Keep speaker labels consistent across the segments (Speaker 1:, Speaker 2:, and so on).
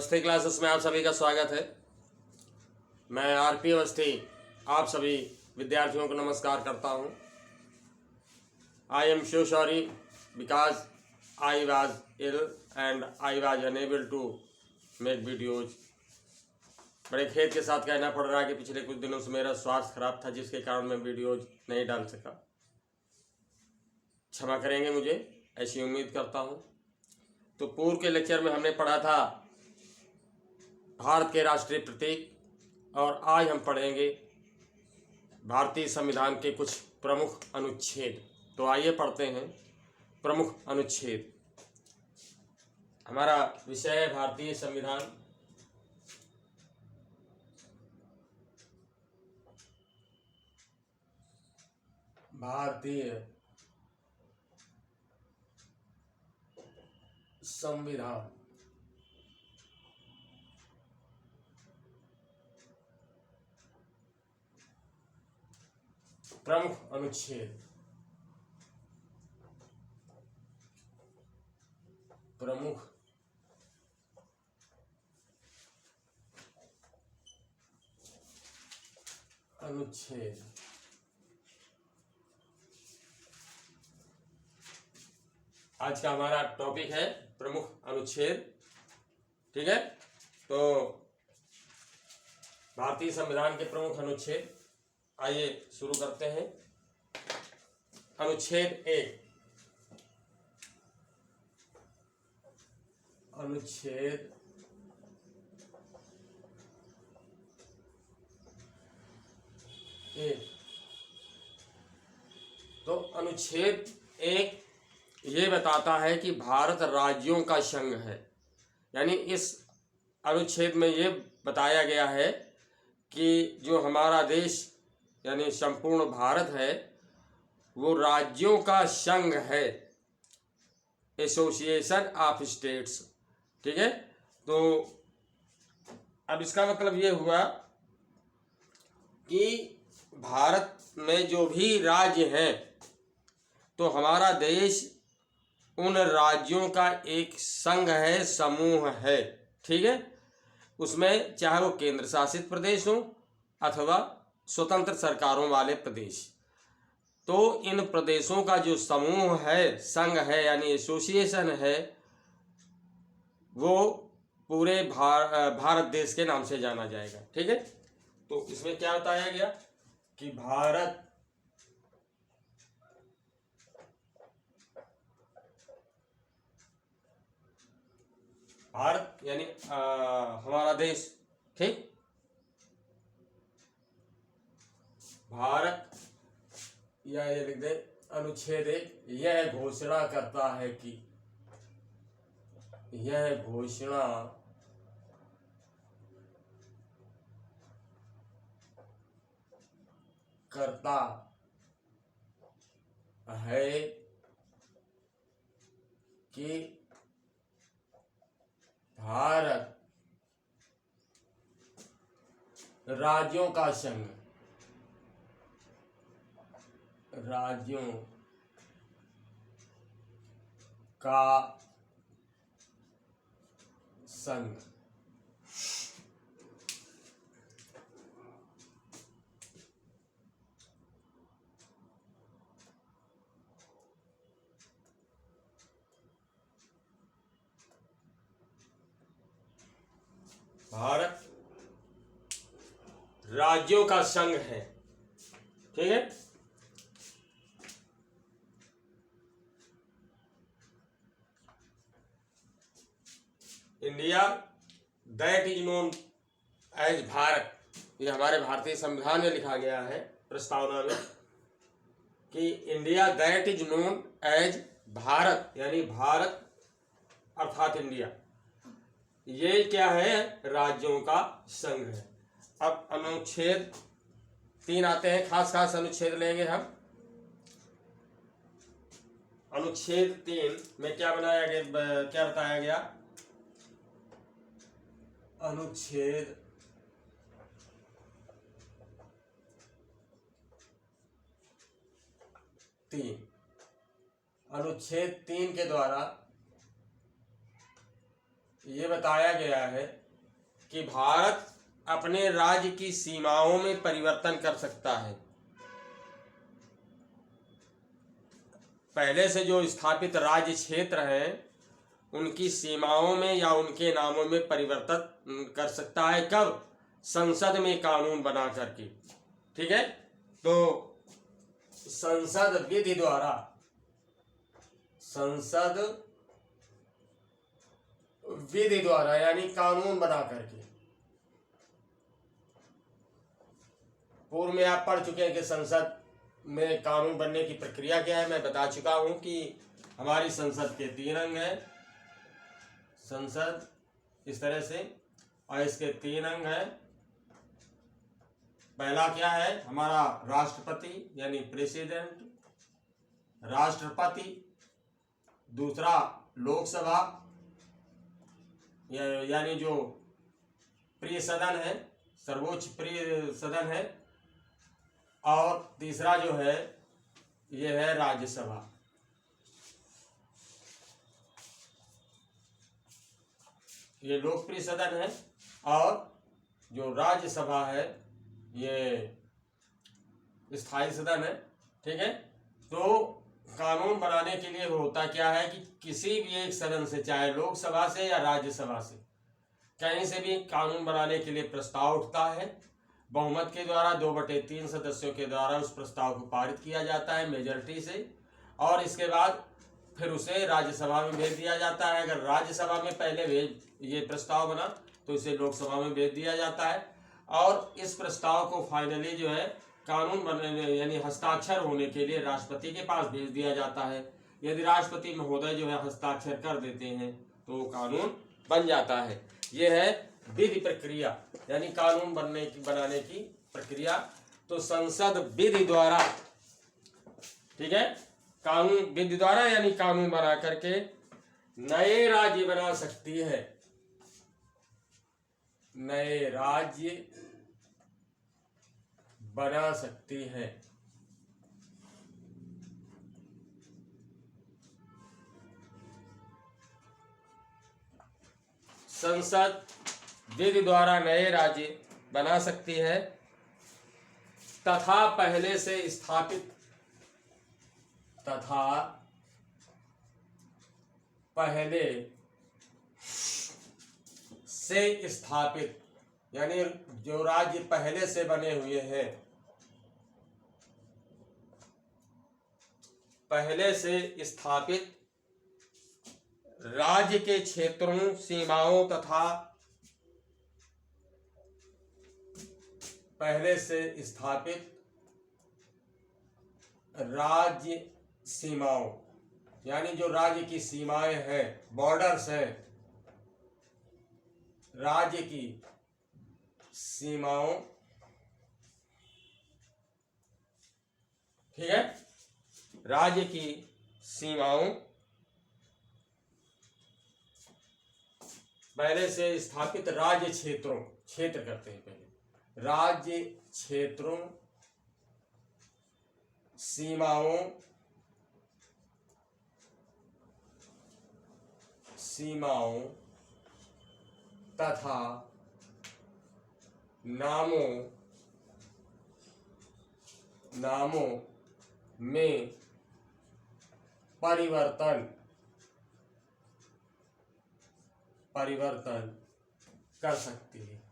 Speaker 1: Awasthi classes में आप सभी का स्वागत है। मैं आरपी अवस्थी आप सभी विद्यार्थियों को नमस्कार करता हूं। I am so sorry because I was ill and I was unable to make videos. बड़े खेद के साथ कहना पड़ रहा है कि पिछले कुछ दिनों से मेरा स्वास्थ्य खराब था, जिसके कारण मैं वीडियोज नहीं डाल सका। क्षमा करेंगे मुझे, ऐसी उम्मीद करता हूं। तो पूर्व के लेक्चर में हमने पढ़ा था भारत के राष्ट्रीय प्रतीक, और आज हम पढ़ेंगे भारतीय संविधान के कुछ प्रमुख अनुच्छेद। तो आइए पढ़ते हैं प्रमुख अनुच्छेद। हमारा विषय है भारतीय संविधान। भारतीय संविधान प्रमुख अनुच्छेद। प्रमुख अनुच्छेद। आज का हमारा टॉपिक है प्रमुख अनुच्छेद। ठीक है, तो भारतीय संविधान के प्रमुख अनुच्छेद आइए शुरू करते हैं। अनुच्छेद 1। अनुच्छेद 1। तो अनुच्छेद 1 ये बताता है कि भारत राज्यों का संघ है। यानी इस अनुच्छेद में ये बताया गया है कि जो हमारा देश यानी संपूर्ण भारत है वो राज्यों का संघ है, एसोसिएशन ऑफ स्टेट्स। ठीक है, तो अब इसका मतलब ये हुआ कि भारत में जो भी राज्य हैं तो हमारा देश उन राज्यों का एक संघ है, समूह है। ठीक है, उसमें चाहे वो केंद्र शासित प्रदेश हो अथवा स्वतंत्र सरकारों वाले प्रदेश, तो इन प्रदेशों का जो समूह है, संघ है यानी एसोसिएशन है, वो पूरे भारत देश के नाम से जाना जाएगा। ठीक है, तो इसमें क्या बताया गया कि भारत यानी हमारा देश। ठीक, भारत या ये लिख दे अनुच्छेद 1 यह घोषणा करता है कि यह घोषणा करता है कि भारत राज्यों का संघ, राज्यों का संघ भारत राज्यों का संघ है। ठीक है, India that is known as Bharat. ये हमारे भारतीय संविधान में लिखा गया है प्रस्तावना में कि India that is known as Bharat, यानी भारत अर्थात इंडिया, ये क्या है, राज्यों का संघ है। अब अनुच्छेद 3 आते हैं, खास अनुच्छेद लेंगे हम। अनुच्छेद 3 में क्या बनाया गया, क्या बताया गया? अनुच्छेद 3, अनुच्छेद 3 के द्वारा ये बताया गया है कि भारत अपने राज्य की सीमाओं में परिवर्तन कर सकता है। पहले से जो स्थापित राज्य क्षेत्र हैं उनकी सीमाओं में या उनके नामों में परिवर्तन कर सकता है। कब? संसद में कानून बना करके। ठीक है, तो संसद विधि द्वारा, संसद विधि द्वारा यानी कानून बना करके। पूर्व में आप पढ़ चुके हैं कि संसद में कानून बनने की प्रक्रिया क्या है। मैं बता चुका हूं कि हमारी संसद के 3 अंग हैं। संसद इस तरह से, और इसके 3 अंग हैं। पहला क्या है? हमारा राष्ट्रपति यानी प्रेसिडेंट, राष्ट्रपति। दूसरा लोकसभा यानी जो प्रिय सदन है, सर्वोच्च प्रिय सदन है। और तीसरा जो है ये है राज्यसभा। ये लोकप्रिय सदन है। और जो राज्यसभा है ये स्थायी सदन है। ठीक है, तो कानून बनाने के लिए होता क्या है कि किसी भी एक सदन से, चाहे लोकसभा से या राज्यसभा से, कहीं से भी कानून बनाने के लिए प्रस्ताव उठता है। बहुमत के द्वारा 2/3 सदस्यों के द्वारा उस प्रस्ताव को पारित किया जाता है, मेजॉरिटी से। और इसके बाद फिर उसे राज्यसभा में भेज दिया जाता है। अगर राज्यसभा में पहले ये प्रस्ताव बना तो इसे लोकसभा में भेज दिया जाता है। और इस प्रस्ताव को फाइनली जो है कानून बनने यानी हस्ताक्षर होने के लिए राष्ट्रपति के पास भेज दिया जाता है। यदि राष्ट्रपति महोदय जो है हस्ताक्षर कर देते हैं तो कानून बन जाता है। यह है विधि प्रक्रिया यानी कानून बनाने की प्रक्रिया। तो संसद विधि द्वारा, ठीक है, कानून विधि द्वारा यानी कानून बना करके नए राज्य बना सकती है। नए राज्य बना सकती है। संसद विधि द्वारा नए राज्य बना सकती है तथा पहले से स्थापित यानी जो राज्य पहले से बने हुए हैं, पहले से स्थापित राज्य के क्षेत्रों, सीमाओं तथा पहले से स्थापित राज्य सीमाओं यानी जो राज्य की सीमाएं हैं, बॉर्डर्स हैं, राज्य की सीमाओं, ठीक है, राज्य की सीमाओं पहले से स्थापित राज्य क्षेत्रों, क्षेत्र करते हैं पहले, राज्य क्षेत्रों, सीमाओं तथा नामों में परिवर्तन कर सकती है।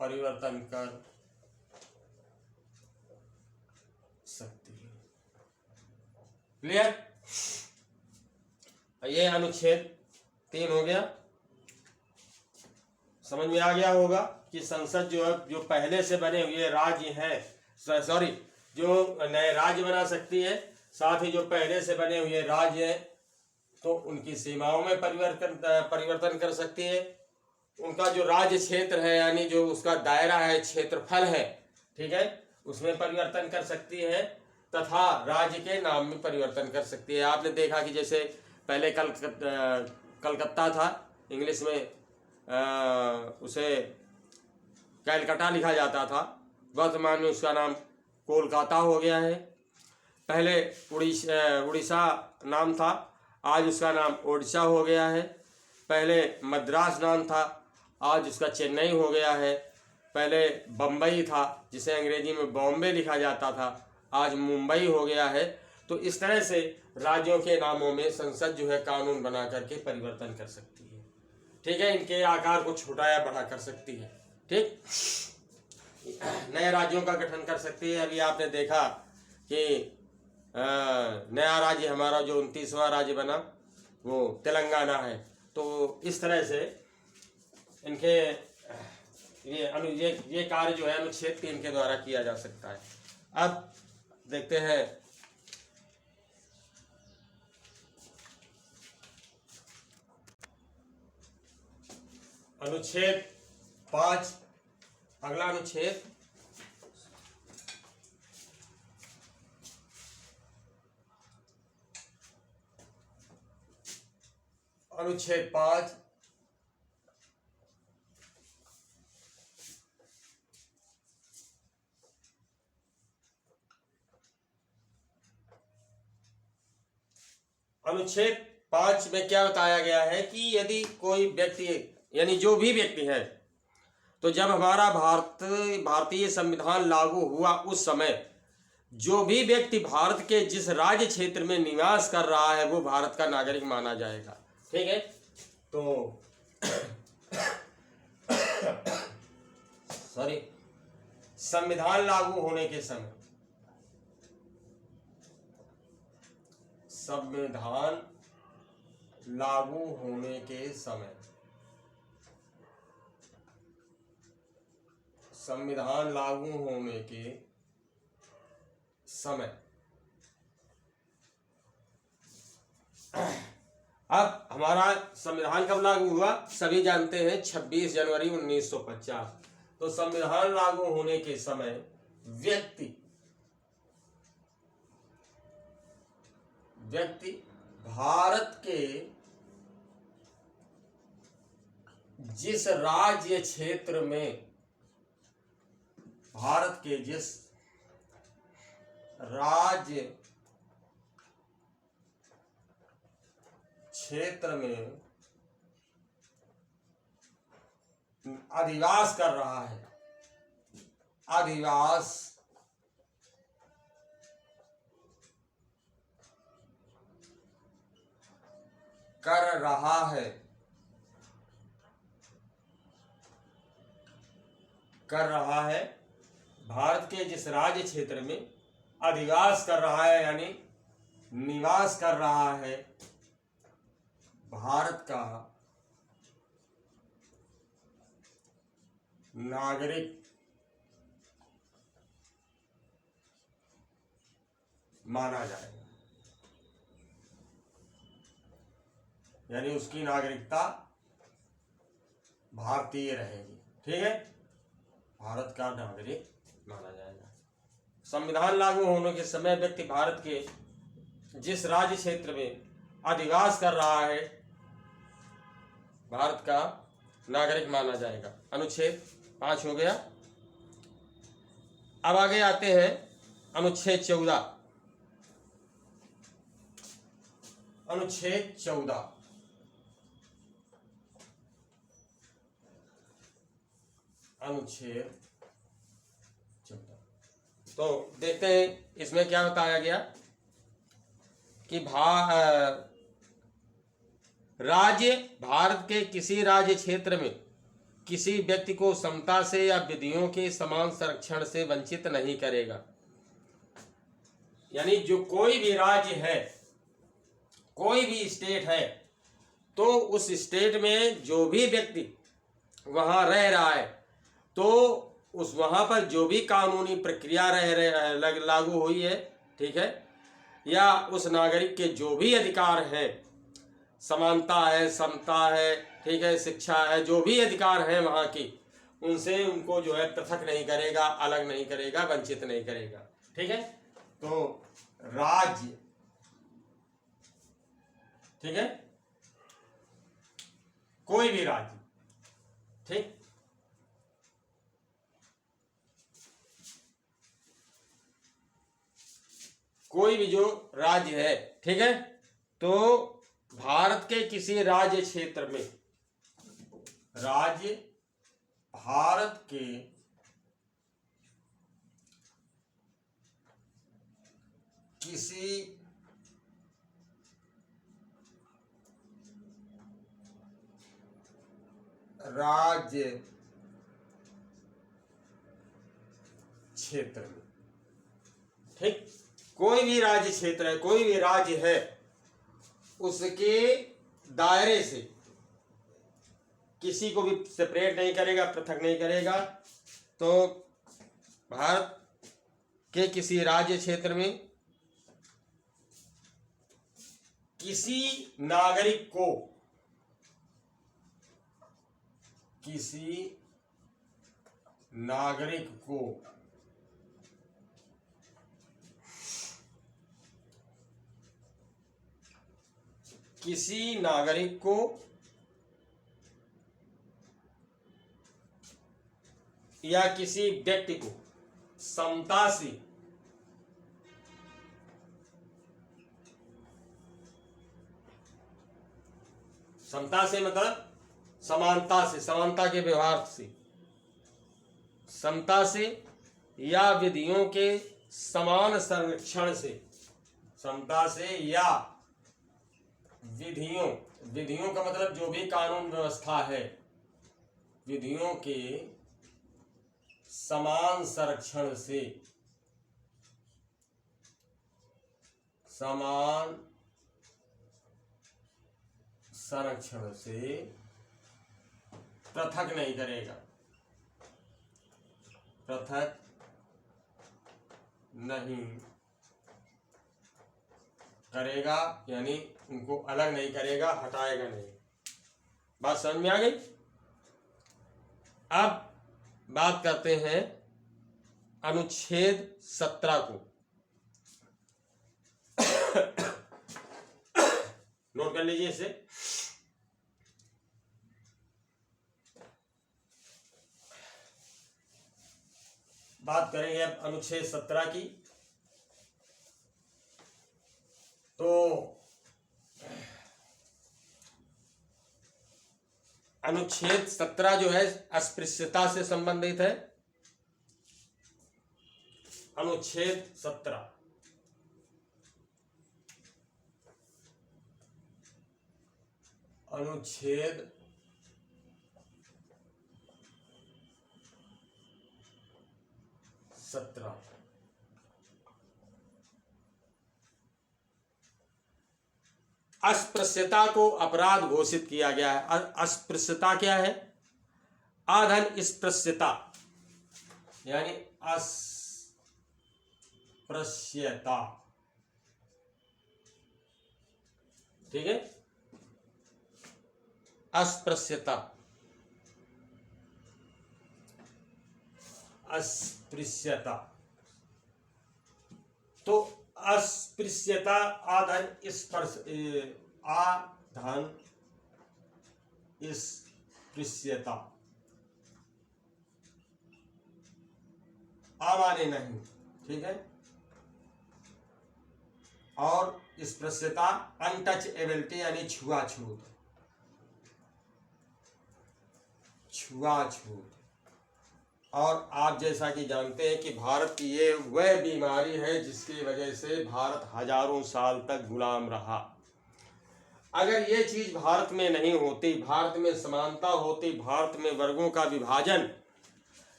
Speaker 1: परिवर्तन कर सकती है। क्लियर? ये अनुच्छेद 3 हो गया। समझ में आ गया होगा कि संसद जो है, जो पहले से बने हुए राज्य हैं, जो नए राज्य बना सकती है, साथ ही जो पहले से बने हुए राज्य हैं तो उनकी सीमाओं में परिवर्तन कर सकती है। उनका जो राज्य क्षेत्र है यानी जो उसका दायरा है, क्षेत्रफल है, ठीक है, उसमें परिवर्तन कर सकती है तथा राज्य के नाम में परिवर्तन कर सकती है। आपने देखा कि जैसे पहले कलकत्ता था, इंग्लिश में उसे कैलकाटा लिखा जाता था, वर्तमान में उसका नाम कोलकाता हो गया है। पहले उड़ीसा नाम था, आज उसका नाम ओडिशा हो गया है। पहले मद्रास नाम था, आज उसका चेन्नई हो गया है। पहले बम्बई था, जिसे अंग्रेजी में बॉम्बे लिखा जाता था, आज मुंबई हो गया है। तो इस तरह से राज्यों के नामों में संसद जो है कानून बना करके परिवर्तन कर सकती है। ठीक है, इनके आकार को छोटा या बड़ा कर सकती है। ठीक, नए राज्यों का गठन कर सकती है। अभी आपने देखा कि नया राज्य हमारा जो 29वां राज्य बना वो तेलंगाना है। तो इस तरह से इनके ये कार्य जो है अनुच्छेद 3 के द्वारा किया जा सकता है। अब देखते हैं अनुच्छेद 5, अगला अनुच्छेद अनुच्छेद 5 अनुच्छेद 5 में क्या बताया गया है कि यदि कोई व्यक्ति यानी जो भी व्यक्ति है, तो जब हमारा भारतीय संविधान लागू हुआ उस समय जो भी व्यक्ति भारत के जिस राज्य क्षेत्र में निवास कर रहा है वो भारत का नागरिक माना जाएगा। ठीक है, तो सॉरी, संविधान लागू होने के समय, संविधान लागू होने के समय, संविधान लागू होने के समय, अब हमारा संविधान कब लागू हुआ सभी जानते हैं, 26 जनवरी 1950। तो संविधान लागू होने के समय व्यक्ति भारत के जिस राज्य क्षेत्र में, भारत के जिस राज्य क्षेत्र में अधिवास कर रहा है, अधिवास कर रहा है, भारत के जिस राज्य क्षेत्र में अधिवास कर रहा है यानी निवास कर रहा है भारत का नागरिक माना जाएगा, यानी उसकी नागरिकता भारतीय रहेगी। ठीक है, भारत का नागरिक माना जाएगा। संविधान लागू होने के समय व्यक्ति भारत के जिस राज्य क्षेत्र में अधिवास कर रहा है भारत का नागरिक माना जाएगा। अनुच्छेद 5 हो गया। अब आगे आते हैं अनुच्छेद 14। अनुच्छेद 14, अनुच्छेद 14 तो देखते हैं इसमें क्या बताया गया कि राज्य भारत के किसी राज्य क्षेत्र में किसी व्यक्ति को समता से या विधियों के समान संरक्षण से वंचित नहीं करेगा। यानी जो कोई भी राज्य है, कोई भी स्टेट है, तो उस स्टेट में जो भी व्यक्ति वहां रह रहा है तो उस वहां पर जो भी कानूनी प्रक्रिया लागू हुई है, ठीक है, या उस नागरिक के जो भी अधिकार हैं, समानता है, समता है, ठीक है, शिक्षा है, जो भी अधिकार हैं वहां की, उनसे उनको जो है पृथक नहीं करेगा, अलग नहीं करेगा, वंचित नहीं करेगा। ठीक है, तो राज्य, ठीक है, कोई भी राज्य, ठीक, कोई भी जो राज्य है, ठीक है, तो भारत के किसी राज्य क्षेत्र में राज्य भारत के किसी राज्य क्षेत्र में, ठीक, कोई भी राज्य क्षेत्र है, कोई भी राज्य है, उसके दायरे से किसी को भी सेपरेट नहीं करेगा, पृथक नहीं करेगा। तो भारत के किसी राज्य क्षेत्र में किसी नागरिक को या किसी व्यक्ति को समता से मतलब समानता के व्यवहार से, समता से या विधियों के समान संरक्षण से, समता से या विधियों का मतलब जो भी कानून व्यवस्था है, विधियों के समान संरक्षण से, पृथक नहीं करेगा, पृथक नहीं करेगा, यानी उनको अलग नहीं करेगा, हटाएगा नहीं। बात समझ में आ गई? अब बात करते हैं अनुच्छेद 17 को। नोट कर लीजिए इसे। बात करेंगे अब अनुच्छेद 17 की। तो अनुच्छेद 17 जो है अस्पृश्यता से संबंधित है। अनुच्छेद 17 अस्पृश्यता को अपराध घोषित किया गया है। अस्पृश्यता क्या है? अधन स्पृश्यता यानी अस्पृश्यता, ठीक है, अस्पृश्यता, अस्पृश्यता। तो अस्पृश्यता आधन स्पृश्यता, अमाने नहीं, ठीक है। और स्पृश्यता अनटचेबिलिटी यानी छुआछूत। और आप जैसा कि जानते हैं कि भारत की ये वह बीमारी है जिसकी वजह से भारत हजारों साल तक गुलाम रहा। अगर ये चीज भारत में नहीं होती, भारत में समानता होती, भारत में वर्गों का विभाजन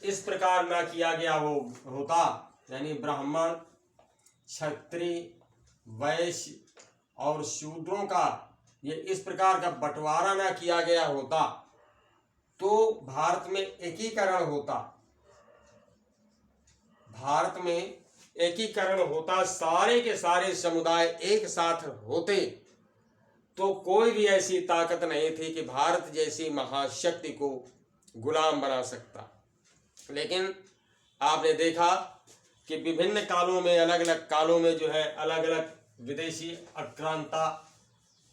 Speaker 1: इस प्रकार ना किया गया होता, यानी ब्राह्मण, क्षत्रिय, वैश्य और शूद्रों का ये इस प्रकार का बंटवारा ना किया गया होता, तो भारत में एकीकरण होता, सारे के सारे समुदाय एक साथ होते, तो कोई भी ऐसी ताकत नहीं थी कि भारत जैसी महाशक्ति को गुलाम बना सकता। लेकिन आपने देखा कि विभिन्न कालों में, अलग अलग कालों में जो है अलग अलग विदेशी आक्रांता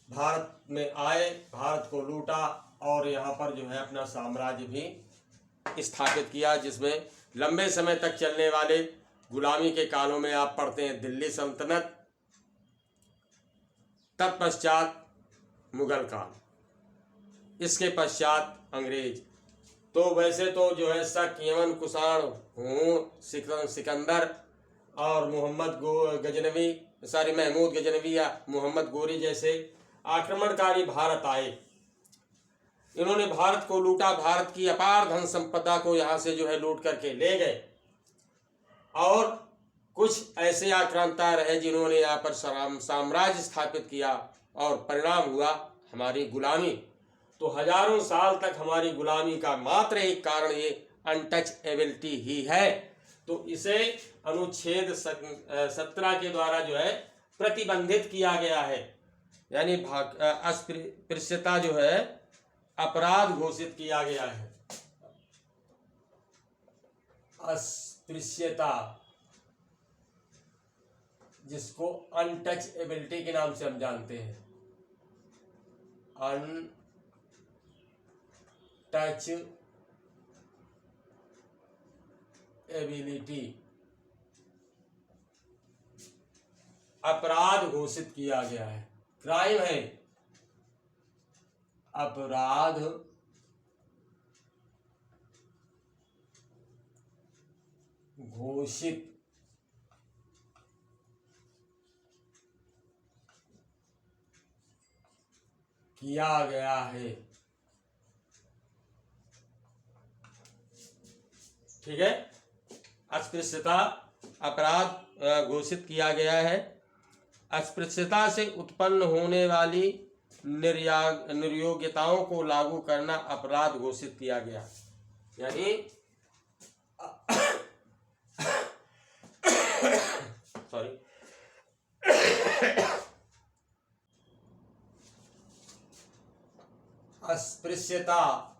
Speaker 1: भारत में आए, भारत को लूटा और यहाँ पर जो है अपना साम्राज्य भी स्थापित किया, जिसमें लंबे समय तक चलने वाले गुलामी के कालों में आप पढ़ते हैं दिल्ली सल्तनत, तत्पश्चात मुगल काल, इसके पश्चात अंग्रेज। तो वैसे तो जो है शक, यमन, कुषाण, हूँ, सिकंदर और महमूद गजनवी या मोहम्मद गोरी जैसे आक्रमणकारी भारत आए। इन्होंने भारत को लूटा, भारत की अपार धन संपदा को यहाँ से जो है लूट करके ले गए। और कुछ ऐसे आक्रांता रहे जिन्होंने यहाँ पर साम्राज्य स्थापित किया और परिणाम हुआ हमारी गुलामी। तो हजारों साल तक हमारी गुलामी का मात्र एक कारण ये अनटचएबिलिटी ही है। तो इसे अनुच्छेद 17 के द्वारा जो है प्रतिबंधित किया गया है, यानी अस्पृश्यता जो है अपराध घोषित किया गया है। अस्पृश्यता, जिसको अनटचएबिलिटी के नाम से हम जानते हैं, अनटचएबिलिटी अपराध घोषित किया गया है, क्राइम है, अपराध घोषित किया गया है। ठीक है, अस्पृश्यता अपराध घोषित किया गया है। अस्पृश्यता से उत्पन्न होने वाली निर्योग्यताओं को लागू करना अपराध घोषित किया गया, यानी सॉरी अस्पृश्यता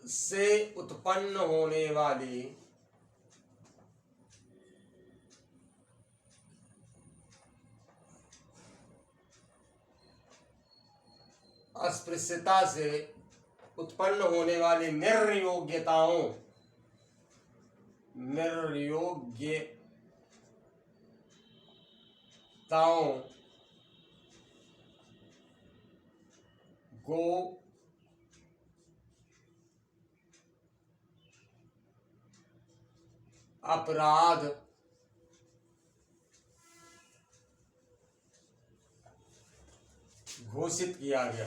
Speaker 1: से उत्पन्न होने वाली अस्पृश्यता से उत्पन्न होने वाली निर्योग्यताओं को अपराध घोषित किया गया,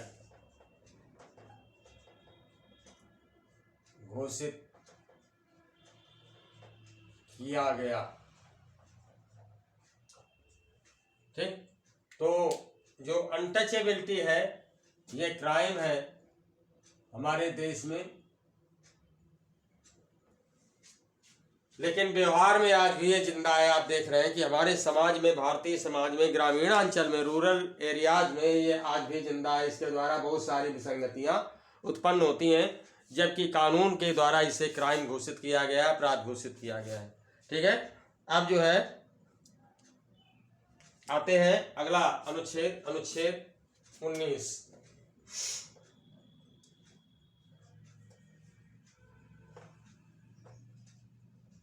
Speaker 1: ठीक। तो जो अनटचेबिलिटी है ये क्राइम है हमारे देश में, लेकिन व्यवहार में आज भी ये जिंदा है। आप देख रहे हैं कि हमारे समाज में, भारतीय समाज में, ग्रामीणांचल में, रूरल एरियाज में ये आज भी जिंदा है। इसके द्वारा बहुत सारी विसंगतियां उत्पन्न होती हैं, जबकि कानून के द्वारा इसे क्राइम घोषित किया गया है, अपराध घोषित किया गया है। ठीक है, अब जो है आते हैं अगला अनुच्छेद 19।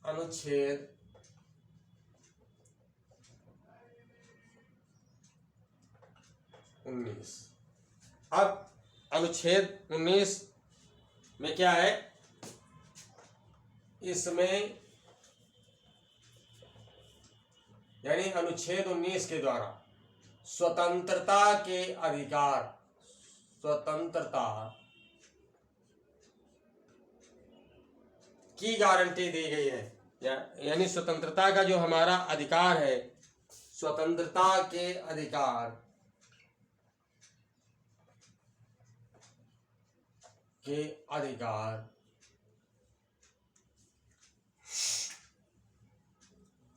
Speaker 1: अनुच्छेद 19। अब अनुच्छेद 19 में क्या है, इसमें यानी अनुच्छेद 19 के द्वारा स्वतंत्रता के अधिकार, स्वतंत्रता की गारंटी दी गई है। यानी स्वतंत्रता का जो हमारा अधिकार है, स्वतंत्रता के अधिकार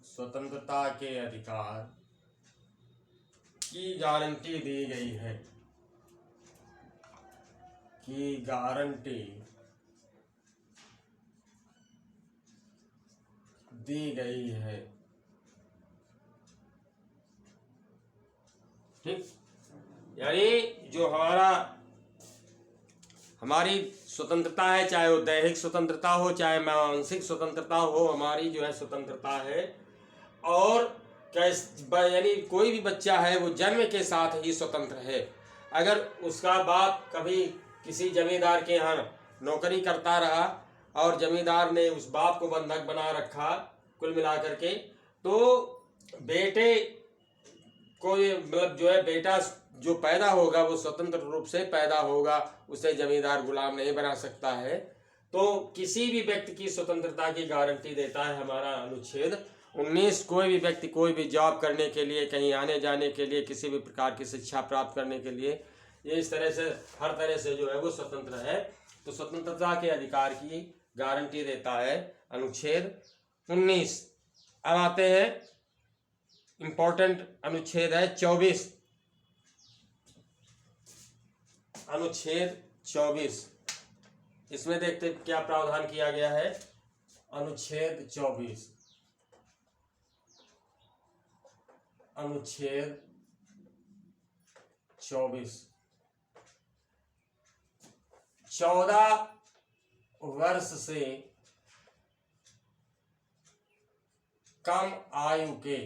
Speaker 1: स्वतंत्रता के अधिकार की गारंटी दी गई है, की गारंटी दी गई है। ठीक, यानी जो हमारी स्वतंत्रता है, चाहे वो दैहिक स्वतंत्रता हो, चाहे मानसिक स्वतंत्रता हो, हमारी जो है स्वतंत्रता है। और यानी कोई भी बच्चा है वो जन्म के साथ ही स्वतंत्र है। अगर उसका बाप कभी किसी जमींदार के यहाँ नौकरी करता रहा और जमींदार ने उस बाप को बंधक बना रखा कुल मिलाकर के, तो बेटे को मतलब जो है बेटा जो पैदा होगा वो स्वतंत्र रूप से पैदा होगा, उसे जमींदार गुलाम नहीं बना सकता है। तो किसी भी व्यक्ति की स्वतंत्रता की गारंटी देता है हमारा अनुच्छेद 19। कोई भी व्यक्ति कोई भी जॉब करने के लिए, कहीं आने जाने के लिए, किसी भी प्रकार की शिक्षा प्राप्त करने के लिए, ये इस तरह से हर तरह से जो है वो स्वतंत्र है। तो स्वतंत्रता के अधिकार की गारंटी देता है अनुच्छेद 19। अब आते हैं इंपॉर्टेंट अनुच्छेद है 24। अनुच्छेद 24, इसमें देखते क्या प्रावधान किया गया है। अनुच्छेद 24, अनुच्छेद 24, 14 वर्ष से कम आयु के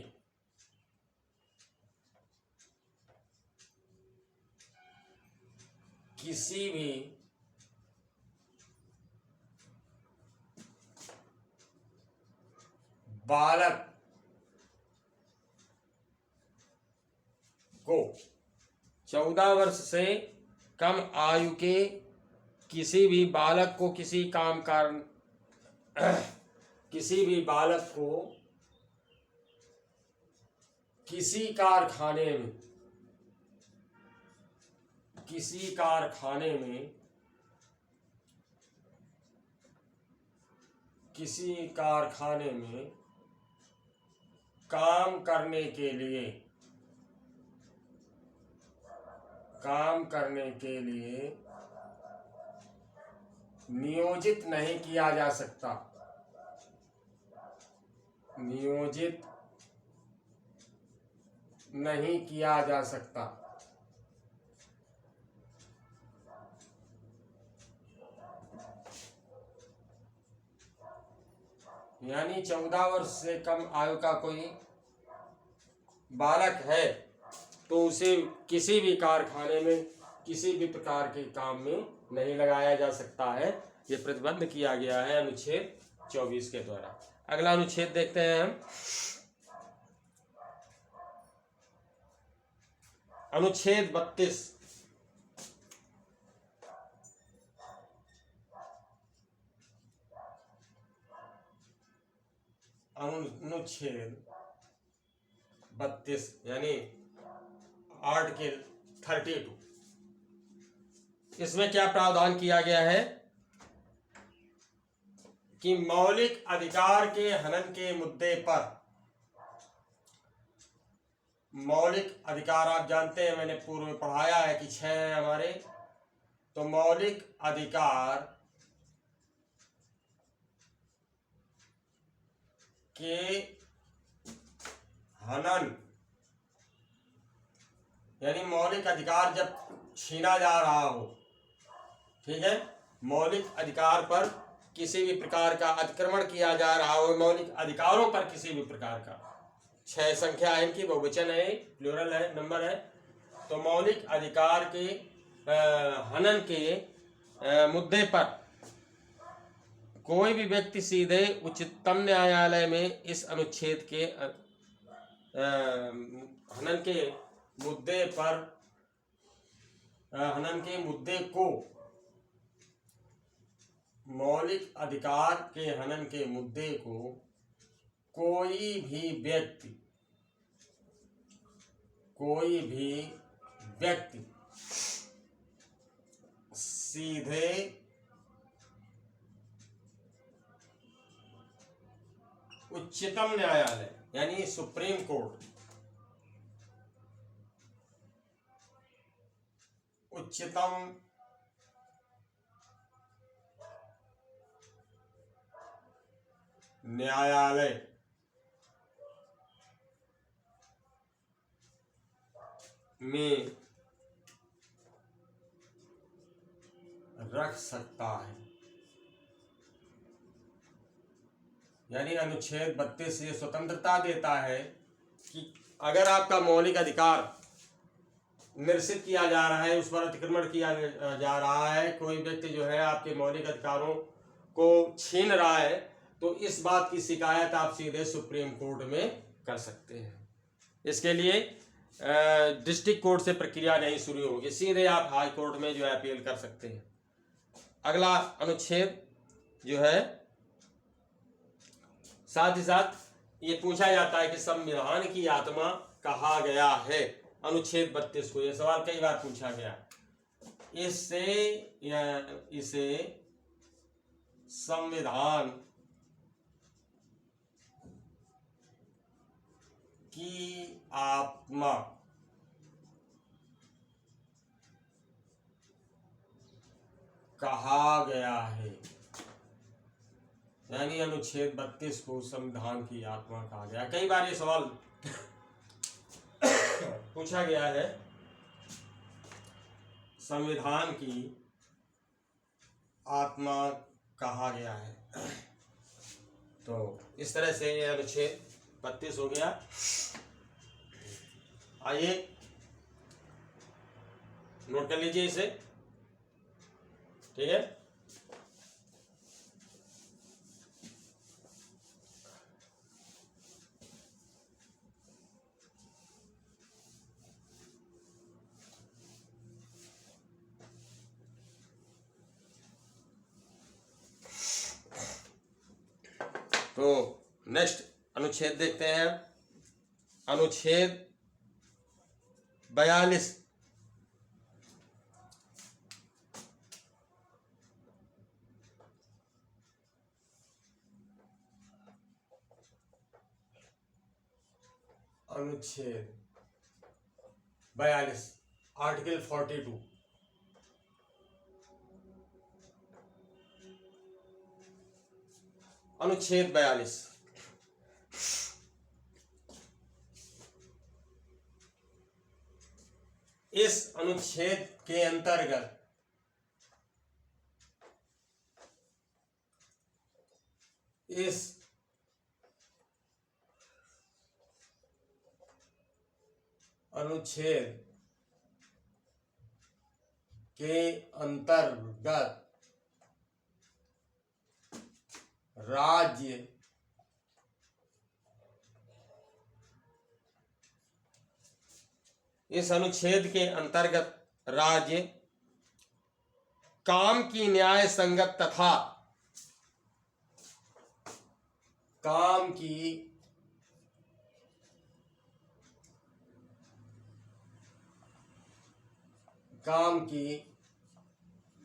Speaker 1: किसी भी बालक को 14 वर्ष से कम आयु के किसी भी बालक को किसी किसी भी बालक को किसी कारखाने में काम करने के लिए नियोजित नहीं किया जा सकता। यानी 14 वर्ष से कम आयु का कोई बालक है तो उसे किसी भी कारखाने में किसी भी प्रकार के काम में नहीं लगाया जा सकता है। ये प्रतिबंध किया गया है अनुच्छेद 24 के द्वारा। अगला अनुच्छेद देखते हैं हम। अनुच्छेद 32, अनुच्छेद 32 यानी आर्टिकल 32। इसमें क्या प्रावधान किया गया है कि मौलिक अधिकार के हनन के मुद्दे पर, मौलिक अधिकार आप जानते हैं, मैंने पूर्व में पढ़ाया है कि 6 हैं हमारे। तो मौलिक अधिकार के हनन यानी मौलिक अधिकार जब छीना जा रहा हो, ठीक है, मौलिक अधिकार पर किसी भी प्रकार का अतिक्रमण किया जा रहा हो, मौलिक अधिकारों पर किसी भी प्रकार का, 6 संख्या है इनकी, बहुवचन है, प्लूरल है, नंबर है। तो मौलिक अधिकार के हनन के मुद्दे पर कोई भी व्यक्ति सीधे उच्चतम न्यायालय में इस अनुच्छेद के हनन के मुद्दे को, मौलिक अधिकार के हनन के मुद्दे को कोई भी व्यक्ति सीधे उच्चतम न्यायालय यानी सुप्रीम कोर्ट, उच्चतम न्यायालय में रख सकता है। यानी अनुच्छेद 32 ये स्वतंत्रता देता है कि अगर आपका मौलिक अधिकार निरसित किया जा रहा है, उस पर अतिक्रमण किया जा रहा है, कोई व्यक्ति जो है आपके मौलिक अधिकारों को छीन रहा है, तो इस बात की शिकायत आप सीधे सुप्रीम कोर्ट में कर सकते हैं। इसके लिए डिस्ट्रिक्ट कोर्ट से प्रक्रिया नहीं शुरू होगी, सीधे आप हाई कोर्ट में जो है अपील कर सकते हैं। अगला अनुच्छेद जो है, साथ ही साथ ये पूछा जाता है कि संविधान की आत्मा कहा गया है, अनुच्छेद 32 को। यह सवाल कई बार पूछा गया। इसे संविधान की आत्मा कहा गया है, यानी अनुच्छेद 32 को संविधान की आत्मा कहा गया। कई बार ये सवाल पूछा गया है, संविधान की आत्मा कहा गया है। तो इस तरह से ये अनुच्छेद 32 हो गया। आइए नोट कर लीजिए इसे, ठीक है। तो नेक्स्ट अनुच्छेद देखते हैं, अनुच्छेद 42। अनुच्छेद 42 आर्टिकल 42। अनुच्छेद 42 इस अनुच्छेद के अंतर्गत इस अनुच्छेद के अंतर्गत राज्य इस अनुच्छेद के अंतर्गत राज्य काम की न्याय संगत तथा काम की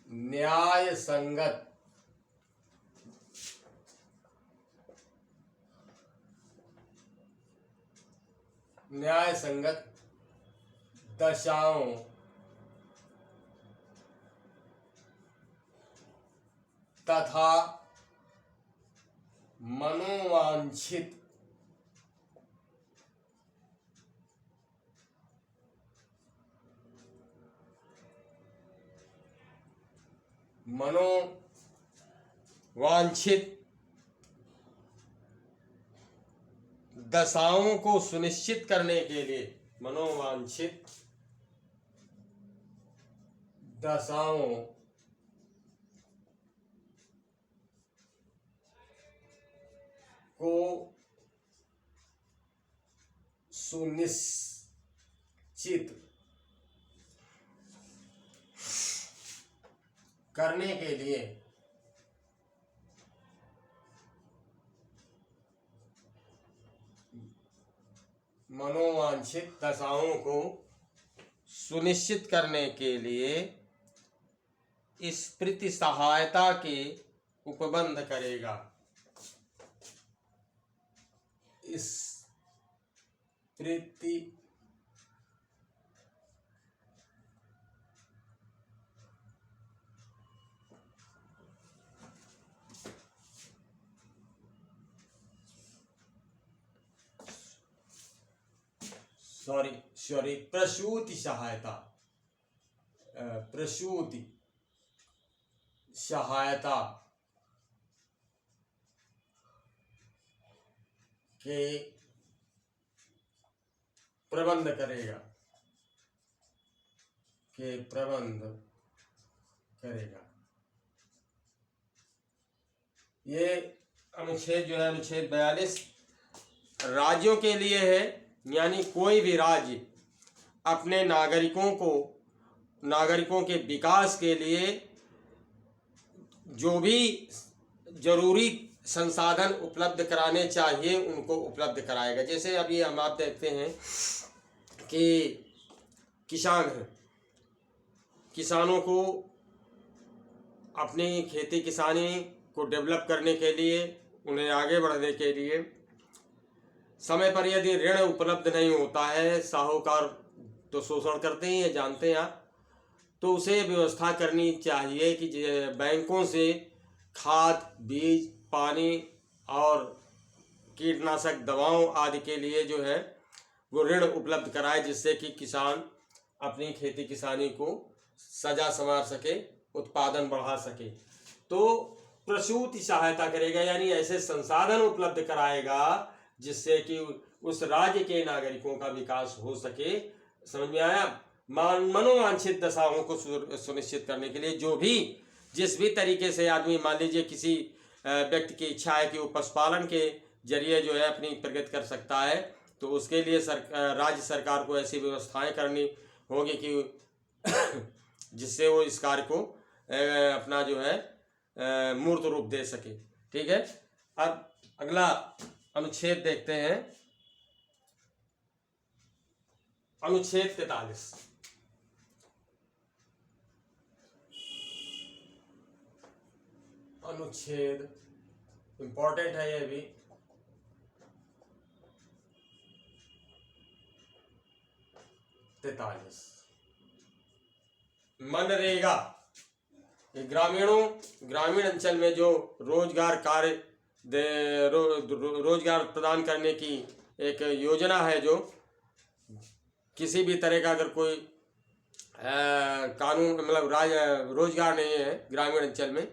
Speaker 1: न्याय संगत दशाओं तथा मनोवांछित दशाओं को सुनिश्चित करने के लिए, मनोवांछित दशाओं को सुनिश्चित करने के लिए मनोवांछित दशाओं को सुनिश्चित करने के लिए स्मृति सहायता के उपबंध करेगा। स्मृति प्रसूति सहायता के प्रबंध करेगा, के प्रबंध करेगा। ये अनुच्छेद जो है अनुच्छेद 42 राज्यों के लिए है, यानी कोई भी राज्य अपने नागरिकों के विकास के लिए जो भी जरूरी संसाधन उपलब्ध कराने चाहिए उनको उपलब्ध कराएगा। जैसे अभी हम आप देखते हैं कि किसान हैं, किसानों को अपनी खेती किसानी को डेवलप करने के लिए, उन्हें आगे बढ़ने के लिए समय पर यदि ऋण उपलब्ध नहीं होता है, साहूकार तो शोषण करते ही हैं, जानते हैं आप, तो उसे व्यवस्था करनी चाहिए कि बैंकों से खाद, बीज, पानी और कीटनाशक दवाओं आदि के लिए जो है वो ऋण उपलब्ध कराए, जिससे कि किसान अपनी खेती किसानी को सजा संवार सके, उत्पादन बढ़ा सके। तो प्रसूति सहायता करेगा, यानी ऐसे संसाधन उपलब्ध कराएगा जिससे कि उस राज्य के नागरिकों का विकास हो सके। समझ में आया? मनोवांछित दशाओं को सुनिश्चित करने के लिए जो भी जिस भी तरीके से आदमी, मान लीजिए किसी व्यक्ति की इच्छा है कि वो पशुपालन के जरिए जो है अपनी प्रगति कर सकता है, तो उसके लिए राज्य सरकार को ऐसी व्यवस्थाएं करनी होगी कि जिससे वो इस कार्य को अपना जो है मूर्त रूप दे सके। ठीक है, अब अगला अनुच्छेद देखते हैं, अनुच्छेद 43। अनुच्छेद इंपॉर्टेंट है ये भी। मनरेगा, ग्रामीण अंचल में जो रोजगार कार्य रोजगार प्रदान करने की एक योजना है, जो किसी भी तरह का अगर कोई कानून मतलब रोजगार नहीं है ग्रामीण अंचल में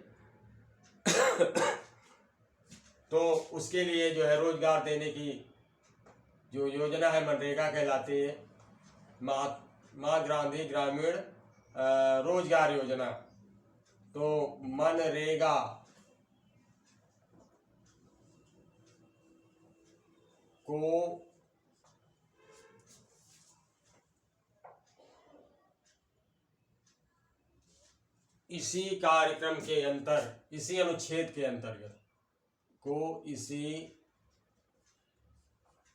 Speaker 1: तो उसके लिए जो है रोजगार देने की जो योजना है मनरेगा कहलाती है। महात्मा गांधी ग्रामीण रोजगार योजना। तो मनरेगा को इसी कार्यक्रम के अंतर, इसी अनुच्छेद के अंतर्गत को इसी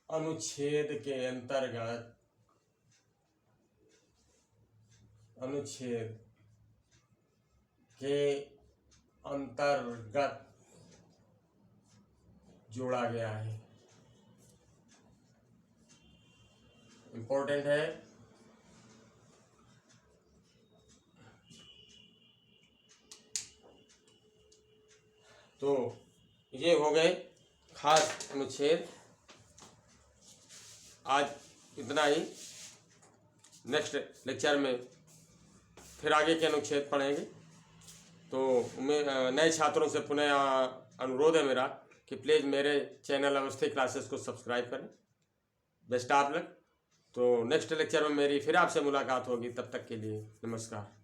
Speaker 1: अनुच्छेद के अंतर्गत जोड़ा गया है। इंपॉर्टेंट है। तो ये हो गए खास अनुच्छेद। आज इतना ही। नेक्स्ट लेक्चर में फिर आगे के अनुच्छेद पढ़ेंगे। तो नए छात्रों से पुनः अनुरोध है मेरा कि प्लीज़ मेरे चैनल अवस्थी क्लासेस को सब्सक्राइब करें। Best of luck. तो नेक्स्ट लेक्चर में मेरी फिर आपसे मुलाकात होगी। तब तक के लिए नमस्कार।